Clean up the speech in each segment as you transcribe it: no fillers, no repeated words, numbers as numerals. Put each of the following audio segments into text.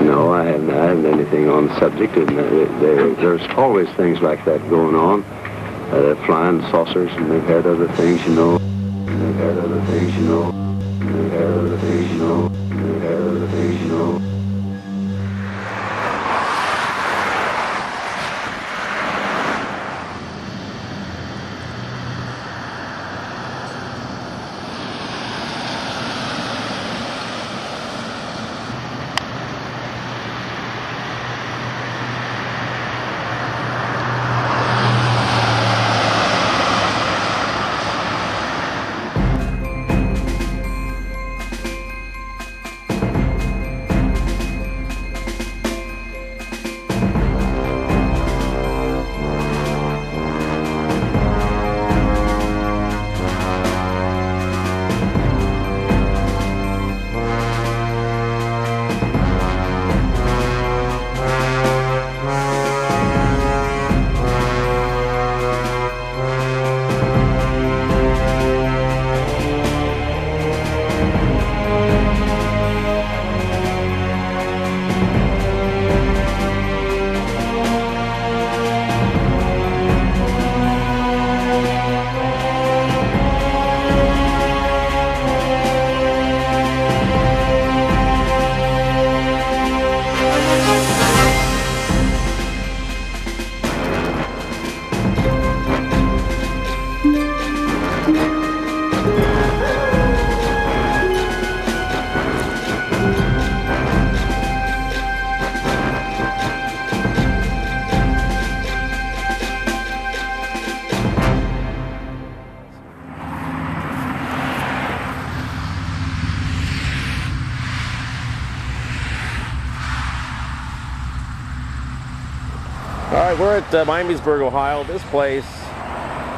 No, I haven't anything on the subject, and there's always things like that going on. Flying saucers, and they've had other things, you know. And they've had other things, you know. And they've had other things, you know. And they've had other things, you know. All right, we're at Miamisburg, Ohio. This place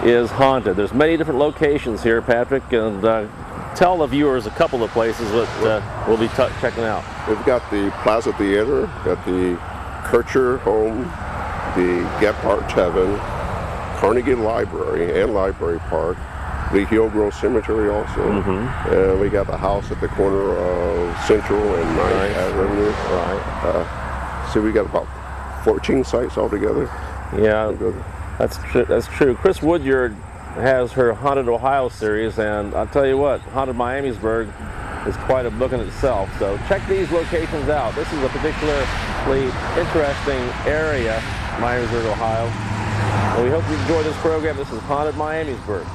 is haunted. There's many different locations here, Patrick, and tell the viewers a couple of places that we'll be checking out. We've got the Plaza Theater, got the Kercher Home, the Gephardt's Heaven, Carnegie Library and Library Park, the Hillgrove Cemetery also, and we got the house at the corner of Central and 9th Avenue. So we got about 14 sites altogether. Yeah, that's true. Chris Woodyard has her Haunted Ohio series, and I'll tell you what, Haunted Miamisburg is quite a book in itself. So check these locations out. This is a particularly interesting area, Miamisburg, Ohio. And we hope you enjoy this program. This is Haunted Miamisburg.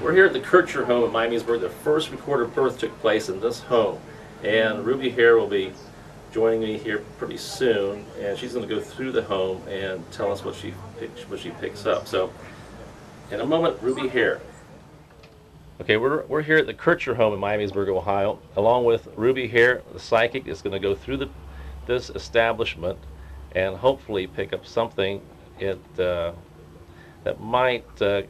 We're here at the Kercher home at Miamisburg. The first recorded birth took place in this home, and Ruby here will be joining me here pretty soon, and she's going to go through the home and tell us what she picks up. So, in a moment, Ruby here. Okay, we're here at the Kercher home in Miamisburg, Ohio, along with Ruby here, the psychic, is going to go through this establishment and hopefully pick up something that might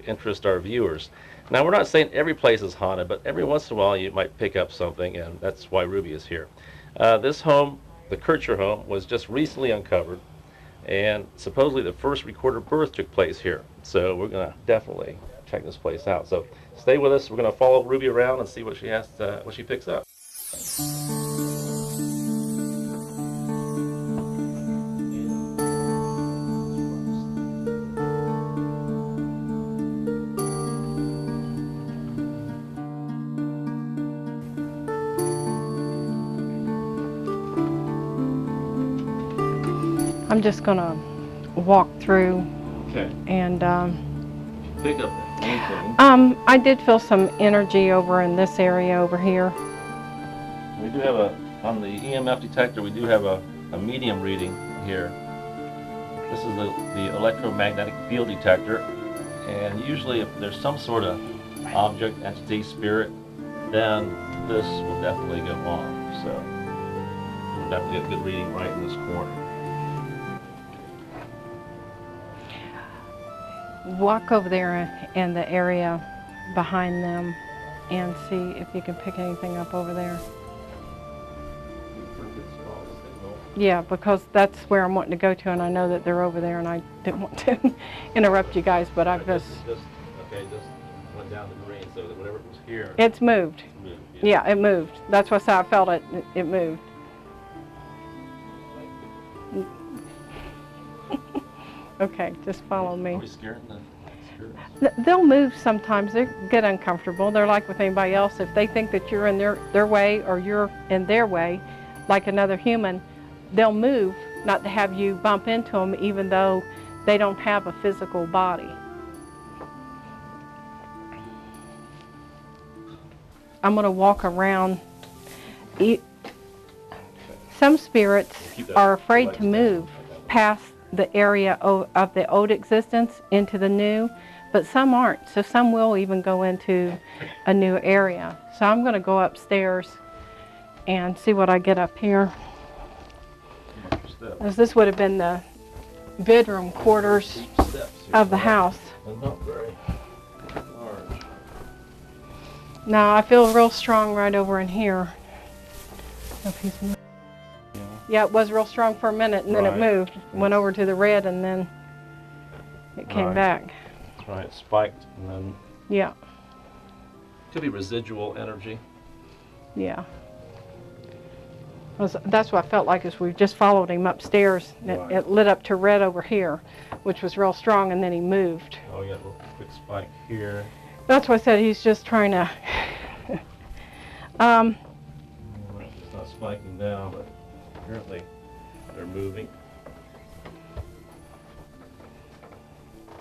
interest our viewers. Now, we're not saying every place is haunted, but every once in a while you might pick up something, and that's why Ruby is here. This home, the Kercher home, was just recently uncovered, and supposedly the first recorded birth took place here. So we're going to definitely check this place out. So stay with us. We're going to follow Ruby around and see what she has, what she picks up. I'm just gonna walk through. Okay. And Pick up anything. I did feel some energy over in this area over here. We do have on the EMF detector, we do have a medium reading here. This is the electromagnetic field detector, and usually if there's some sort of object, entity, spirit then this will definitely go on. So we'll definitely get a good reading right in this corner. Walk over there in the area behind them and see if you can pick anything up over there. Yeah, because that's where I'm wanting to go to, and I know that they're over there, and I didn't want to interrupt you guys, but I've just Went down the green, so that whatever was here. It's moved. Moved, Yeah, it moved. That's why I said I felt it. It moved. Okay, just follow me. Are we scared? They'll move sometimes. They get uncomfortable. They're like with anybody else. If they think that you're in their way or you're in their way, like another human, they'll move not to have you bump into them, even though they don't have a physical body. I'm going to walk around. Some spirits are afraid to move past the area of the old existence into the new, but some aren't. So some will even go into a new area. So I'm going to go upstairs and see what I get up here. As this would have been the bedroom quarters of the house. Not very large. Now I feel real strong right over in here. If he's moving. Yeah, it was real strong for a minute, and then it moved. Went over to the red, and then it came back. That's right, spiked, and then... Yeah. Could be residual energy. Yeah. That's what I felt like, is we just followed him upstairs. It lit up to red over here, which was real strong, and then he moved. Oh, yeah, a little quick spike here. That's why I said he's just trying to... It's not spiking now, but apparently they're moving.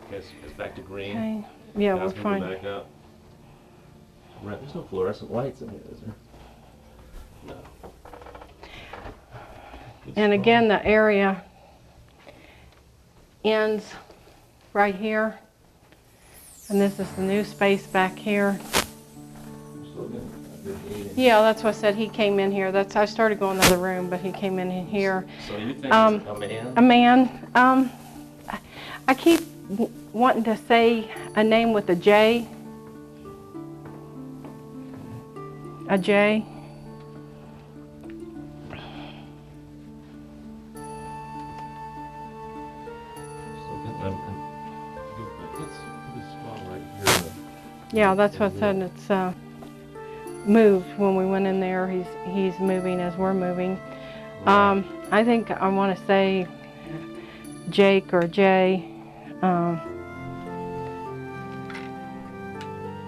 Okay, so it's back to green. Okay. Yeah, Now we're it's moving fine. back up. Right, there's no fluorescent lights in here, is there? No. Good And spot. again, the area ends right here. And this is the new space back here. Still getting a good reading. Yeah, that's what I said. He came in here. I started going to the room, but he came in here. So you think it's a man? A man. I keep wanting to say a name with a J. A J. Yeah, that's what I said. It's moved when we went in there. He's moving as we're moving. I think I want to say Jake or Jay.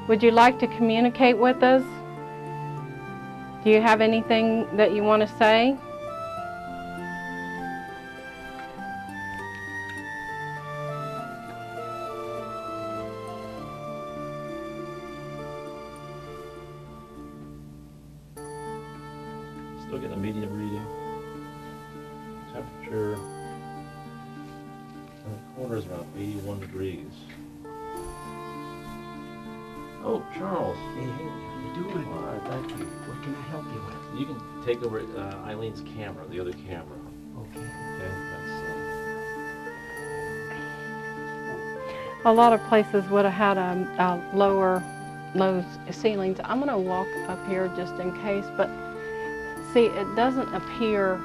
Would you like to communicate with us? Do you have anything that you want to say? Still getting a medium reading. Temperature. The corner is around 81 degrees. Oh, Charles. Hey, how you doing? All right, thank you. What can I help you with? You can take over Eileen's camera, the other camera. Okay. Okay, A lot of places would have had a low ceilings. I'm going to walk up here just in case, but see, it doesn't appear,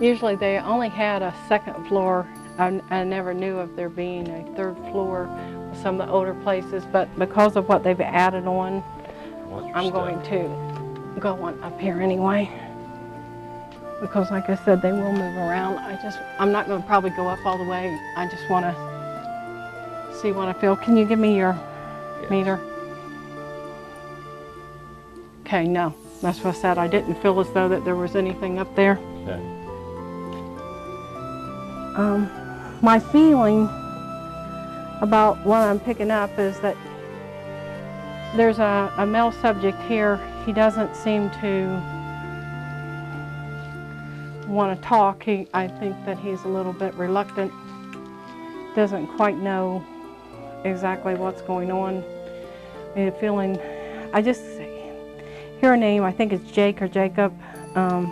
usually they only had a second floor. I never knew of there being a third floor with some of the older places, but because of what they've added on, I'm going to go on up here anyway. Because like I said, they will move around. I'm not going to probably go up all the way. I just want to see what I feel. Can you give me your meter? Okay, no. That's what I said. I didn't feel as though that there was anything up there. Okay. My feeling about what I'm picking up is that there's a male subject here. He doesn't seem to want to talk. I think that he's a little bit reluctant. Doesn't quite know exactly what's going on. hear a name, I think it's Jake or Jacob. What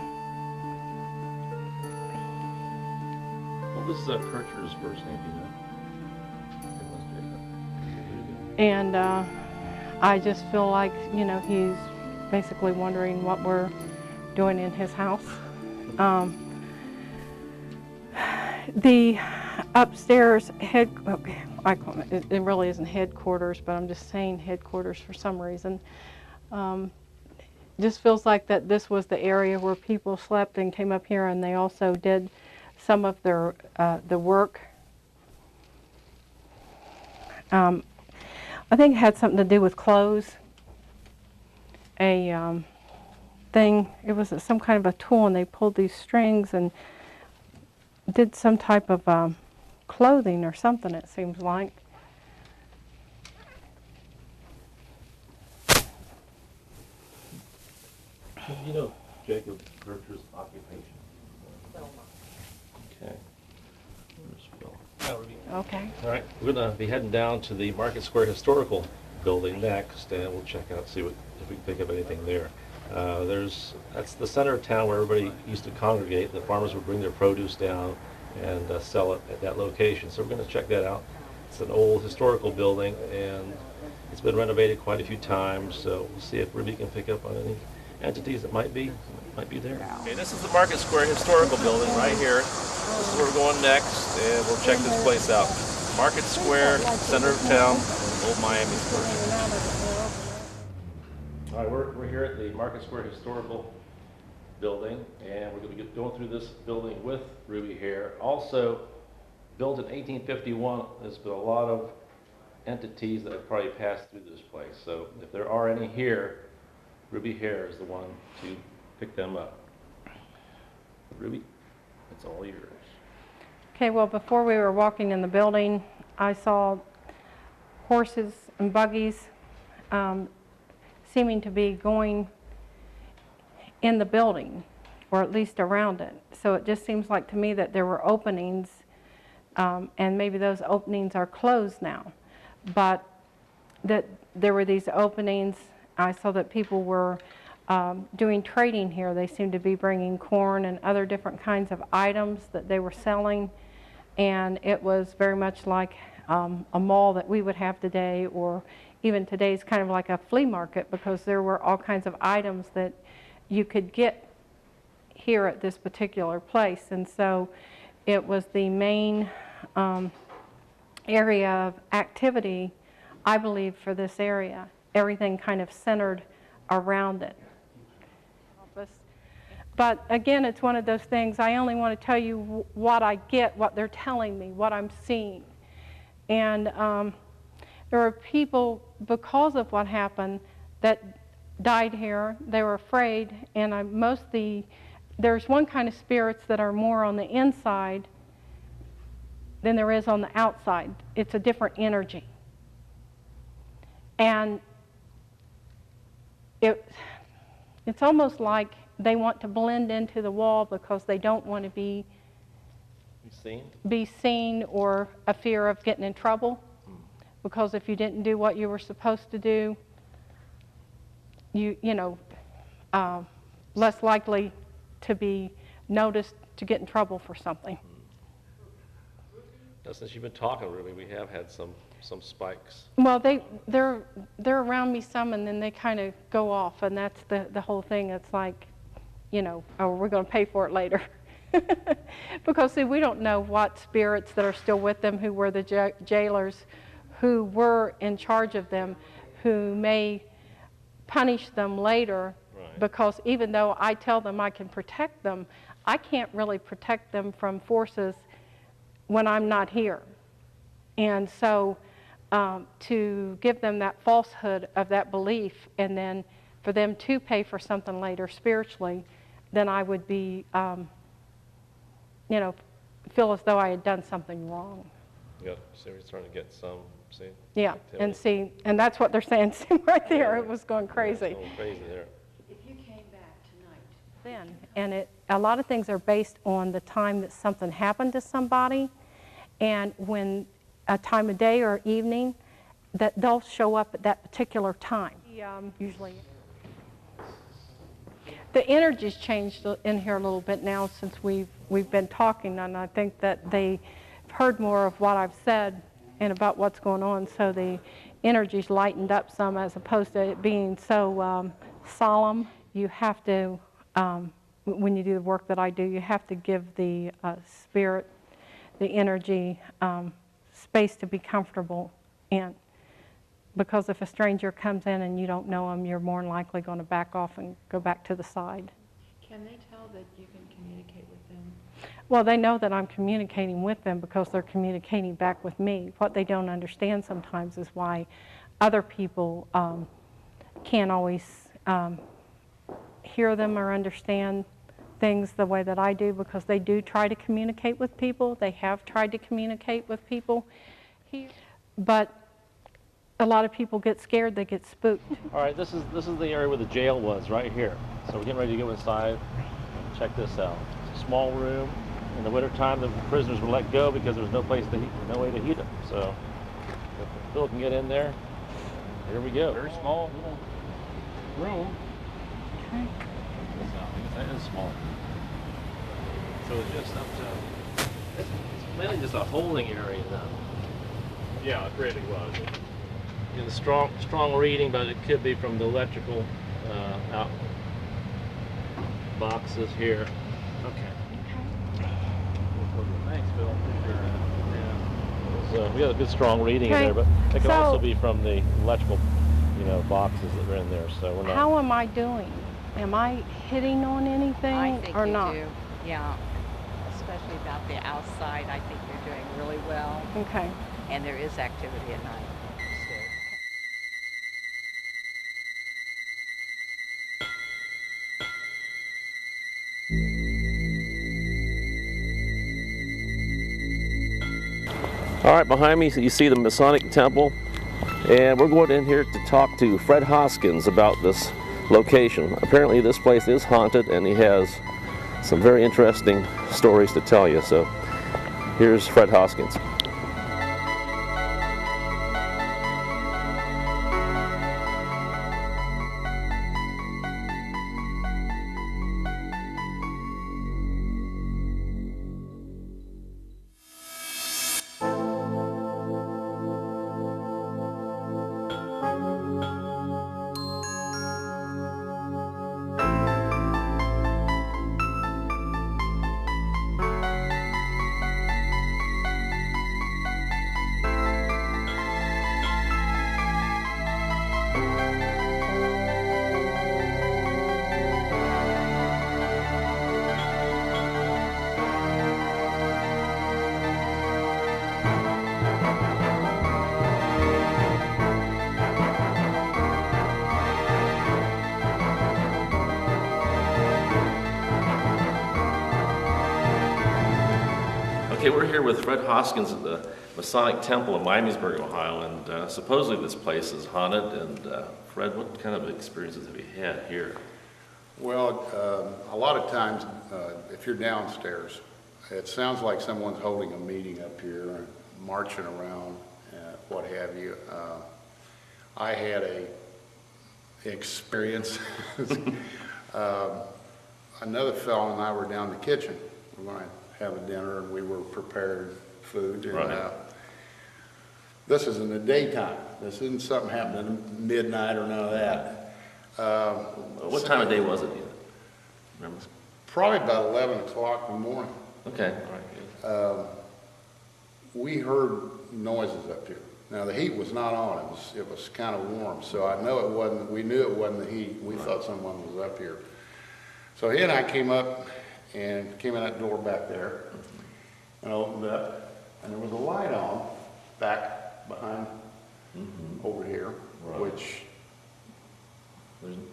was Kercher's first name, do you know? It was Jacob. And I just feel like, you know, he's basically wondering what we're doing in his house. The upstairs it really isn't headquarters, but I'm just saying headquarters for some reason. Just feels like that this was the area where people slept and came up here, and they also did some of their the work. I think it had something to do with clothes. A thing, it was some kind of a tool, and they pulled these strings and did some type of clothing or something, it seems like. You know Jacob Kercher's occupation? Okay. Where's Phil? Okay. All right, we're going to be heading down to the Market Square Historical Building next, and we'll check out, see what if we can think of anything there. That's the center of town where everybody used to congregate. The farmers would bring their produce down and sell it at that location. So we're going to check that out. It's an old historical building, and it's been renovated quite a few times. So we'll see if Ruby can pick up on any entities that might be there. Okay, this is the Market Square Historical Building right here. This is where we're going next, and we'll check this place out. Market Square, center of town, old Miamisburg. All right, we're here at the Market Square Historical Building, and we're going to be going through this building with Ruby here. Also, built in 1851, there's been a lot of entities that have probably passed through this place. So if there are any here, Ruby Hare is the one to pick them up. Ruby, it's all yours. Okay, well, before we were walking in the building, I saw horses and buggies seeming to be going in the building, or at least around it. So it just seems like to me that there were openings, and maybe those openings are closed now, but that there were these openings. I saw that people were doing trading here. They seemed to be bringing corn and other different kinds of items that they were selling, and it was very much like a mall that we would have today, or even today's kind of like a flea market, because there were all kinds of items that you could get here at this particular place. And so it was the main area of activity, I believe, for this area. Everything kind of centered around it. But again, it's one of those things, I only want to tell you what I get, what they're telling me, what I'm seeing. And there are people, because of what happened, that died here. They were afraid, and there's one kind of spirits that are more on the inside than there is on the outside. It's a different energy. And it's almost like they want to blend into the wall because they don't want to be seen, or a fear of getting in trouble. Because if you didn't do what you were supposed to do, less likely to be noticed to get in trouble for something. Now, since you've been talking, Ruby, we have had some spikes. Well, they're around me some, and then they kind of go off, and that's the whole thing. It's like, oh, we're going to pay for it later. Because, see, we don't know what spirits that are still with them, who were the jailers, who were in charge of them, who may punish them later. Right. Because even though I tell them I can protect them, I can't really protect them from forces when I'm not here. And so to give them that falsehood of that belief, and then for them to pay for something later spiritually, then I would be, feel as though I had done something wrong. Yep, so we're starting to get some, see? Yeah, activity. And that's what they're saying right there. Yeah. It was going crazy. Yeah, it's going crazy there. If you came back tonight. Then, and a lot of things are based on the time that something happened to somebody, and when a time of day or evening, that they'll show up at that particular time. Usually. The energy's changed in here a little bit now since we've been talking, and I think that they've heard more of what I've said and about what's going on, so the energy's lightened up some as opposed to it being so solemn. You have to, when you do the work that I do, you have to give the spirit, the energy, space to be comfortable in. Because if a stranger comes in and you don't know them, you're more than likely going to back off and go back to the side. Can they tell that you can communicate with them? Well, they know that I'm communicating with them because they're communicating back with me. What they don't understand sometimes is why other people can't always hear them or understand things the way that I do, because they do try to communicate with people. They have tried to communicate with people here, but a lot of people get scared, they get spooked. All right, this is the area where the jail was, right here. So we're getting ready to go inside. Check this out. It's a small room. In the wintertime, the prisoners were let go because there was no place to heat, no way to heat them. So if Phil can get in there, here we go. Very small little room. Okay. That is small. So it's just up to, it's mainly just a holding area now. Yeah, it really was. The strong reading, but it could be from the electrical out boxes here. Okay. Thanks, Bill. So we got a good strong reading in there, but it could also be from the electrical, boxes that are in there. So we're not. How am I doing? Am I hitting on anything I think or you not? do, yeah. Especially about the outside, I think you're doing really well. Okay. And there is activity at night. All right, behind me you see the Masonic Temple, and we're going in here to talk to Fred Hoskins about this location. Apparently this place is haunted, and he has some very interesting stories to tell you. So here's Fred Hoskins. Okay, we're here with Fred Hoskins at the Masonic Temple in Miamisburg, Ohio, and supposedly this place is haunted. And Fred, what kind of experiences have you had here? Well, a lot of times, if you're downstairs, it sounds like someone's holding a meeting up here, and marching around, what have you. I had a experience. Another fellow and I were down in the kitchen. We were going to have a dinner, and we were prepared food. And, right. This is in the daytime. This isn't something happening at midnight or none of that. What time of day was it? Remember? Probably about 11 o'clock in the morning. Okay. All right. We heard noises up here. Now the heat was not on. It was kind of warm, so I know it wasn't. We knew it wasn't the heat. We thought someone was up here. So he and I came up and came in that door back there, and opened up, and there was a light on back behind over here, right. Which.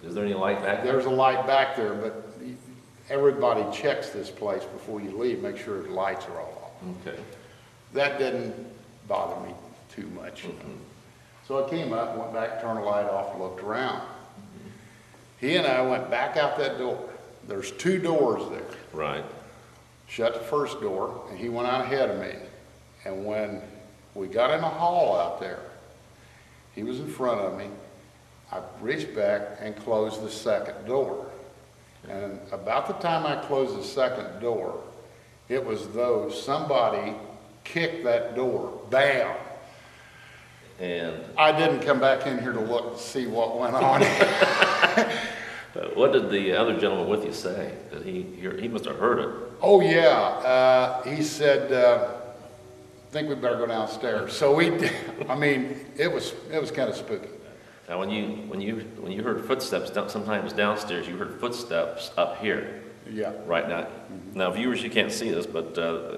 Is there any light back there? There's a light back there, but everybody checks this place before you leave, make sure the lights are all off. Okay. That didn't bother me too much. So I came up, went back, turned the light off, looked around. He and I went back out that door. There's two doors there. Right. Shut the first door, and he went out ahead of me. And when we got in the hall out there, he was in front of me. I reached back and closed the second door. And about the time I closed the second door, it was though somebody kicked that door, bam. And I didn't come back in here to look to see what went on. what did the other gentleman with you say? Did he must have heard it. Oh yeah, he said, I think we better go downstairs. So we did. I mean, it was kind of spooky. Now, when you heard footsteps, sometimes downstairs, you heard footsteps up here. Yeah. Right now. Now, viewers, you can't see this, but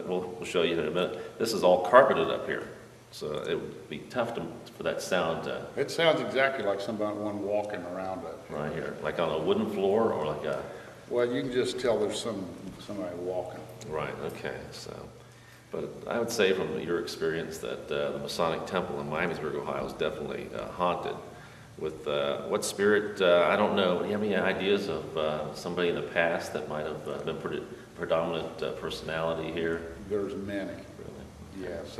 we'll show you in a minute. This is all carpeted up here, so it would be tough for that sound. It sounds exactly like one walking around it. Right here, like on a wooden floor, or like a. Well, you can just tell there's somebody walking. Right. Okay. So, but I would say from your experience that the Masonic Temple in Miamisburg, Ohio, is definitely haunted. With what spirit, I don't know. Do you have any ideas of somebody in the past that might have been predominant personality here? There's many. Really? Yes,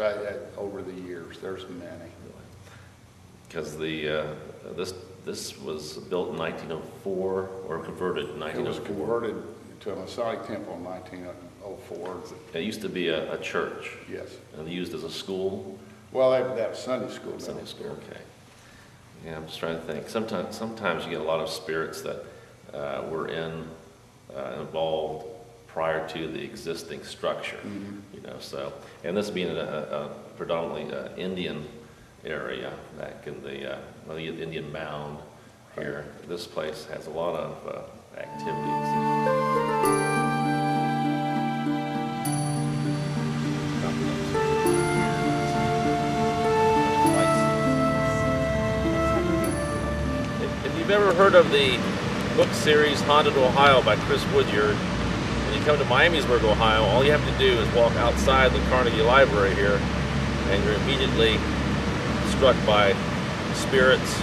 over the years, there's many. Because this was built in 1904 or converted in 1904. It was converted to a Masonic temple in 1904. It used to be a church. Yes. And used as a school. Well, that was Sunday school. Sunday school. Okay. Yeah, I'm just trying to think. Sometimes you get a lot of spirits that were involved prior to the existing structure. Mm-hmm. You know, so, and this being a predominantly Indian area back in the Indian mound here, this place has a lot of activity. If you've ever heard of the book series Haunted Ohio by Chris Woodyard, when you come to Miamisburg, Ohio, all you have to do is walk outside the Carnegie Library here, and you're immediately struck by spirits,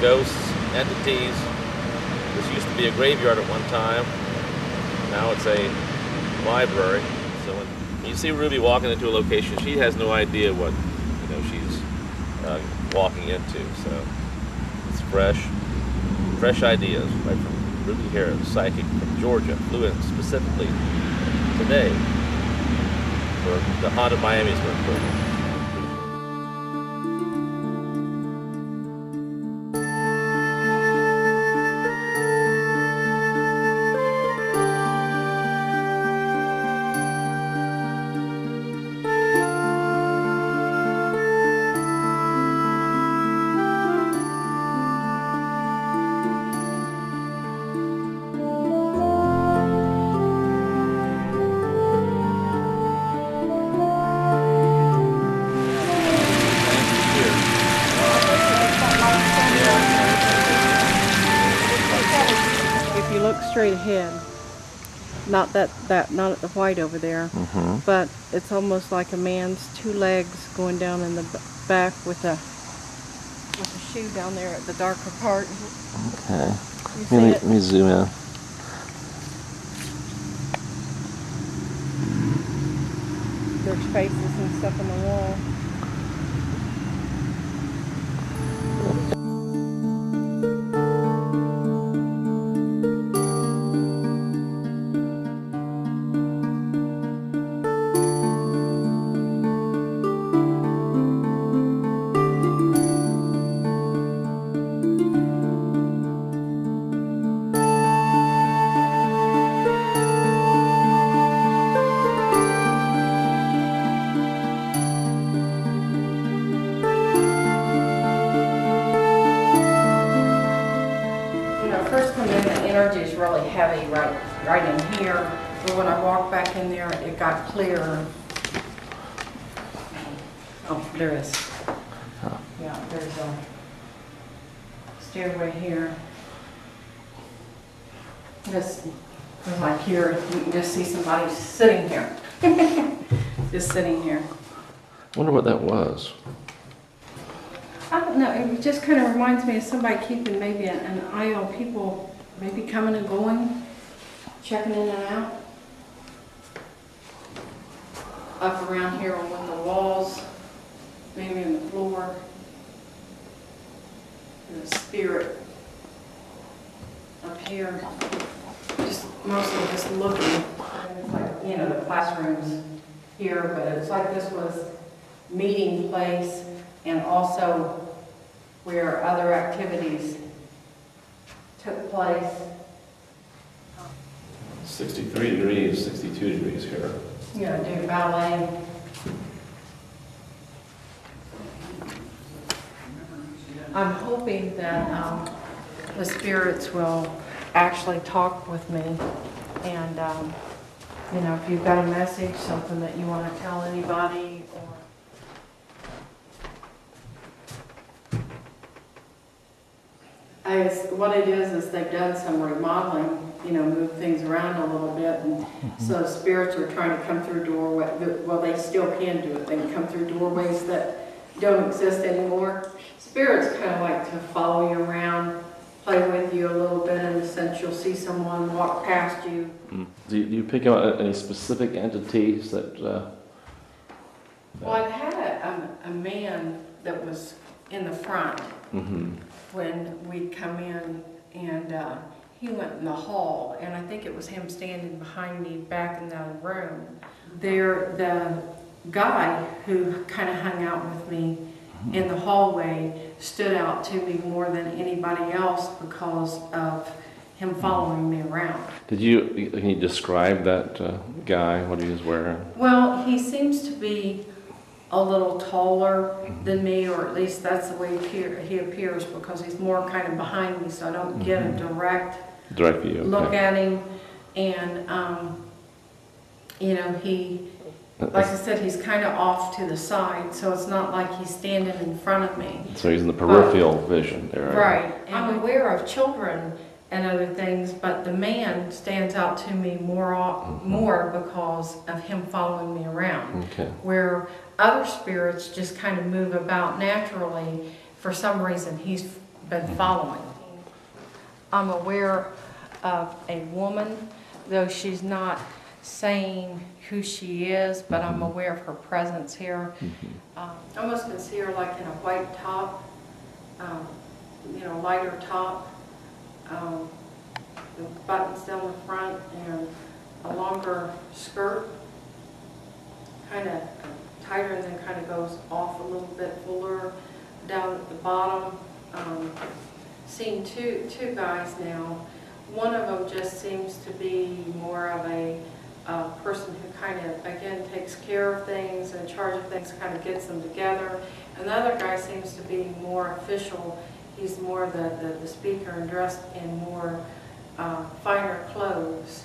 ghosts, entities. This used to be a graveyard at one time. Now it's a library. So when you see Ruby walking into a location, she has no idea what she's walking into. So it's fresh ideas right from Ruby Harris, psychic from Georgia, flew in specifically today for the Haunted Miamisburg program. Straight ahead, not at the white over there, but it's almost like a man's two legs going down in the back with a shoe down there at the darker part. Okay. Let me zoom in. There's faces and stuff on the wall. Energy is really heavy right in here, but when I walked back in there, it got clearer. Oh, there is. Yeah, there's a stairway here. Just like here, you can just see somebody sitting here. Just sitting here. I wonder what that was. I don't know, it just kind of reminds me of somebody keeping maybe an eye on people. Maybe coming and going, checking in and out. Up around here on the walls, maybe on the floor. And a spirit here, just mostly just looking. And it's like, you know, the classrooms here, but it's like this was meeting place and also where other activities took place. 63 degrees, 62 degrees here. You know, do ballet. I'm hoping that the spirits will actually talk with me, and you know, if you've got a message, something that you want to tell anybody, or what it is they've done some remodeling, you know, move things around a little bit, and so spirits are trying to come through doorways. Well, they still can do it. They can come through doorways that don't exist anymore. Spirits kind of like to follow you around, play with you a little bit in the sense you'll see someone walk past you. Do you pick out any specific entities that? Well, I've had a man that was in the front when we'd come in, and he went in the hall, and I think it was him standing behind me back in the room. The guy who kind of hung out with me in the hallway stood out to me more than anybody else because of him following me around. Can you describe that guy, what he was wearing? Well, he seems to be a little taller than me, or at least that's the way he appears, because he's more kind of behind me, so I don't get a direct view. Look at him. And you know, he, like I said, he's kind of off to the side, so it's not like he's standing in front of me. So he's in the peripheral vision there. Right. And I'm aware of children and other things, but the man stands out to me more because of him following me around. Okay. Where other spirits just kind of move about naturally, for some reason he's been following. I'm aware of a woman, though she's not saying who she is, but I'm aware of her presence here. I almost can see her like in a white top, you know, lighter top, the buttons down the front, and a longer skirt, kind of tighter, and then kind of goes off a little bit fuller down at the bottom. Seen two guys now. One of them just seems to be more of a person who kind of, again, takes care of things and in charge of things, kind of gets them together. Another guy seems to be more official. He's more the speaker and dressed in more finer clothes.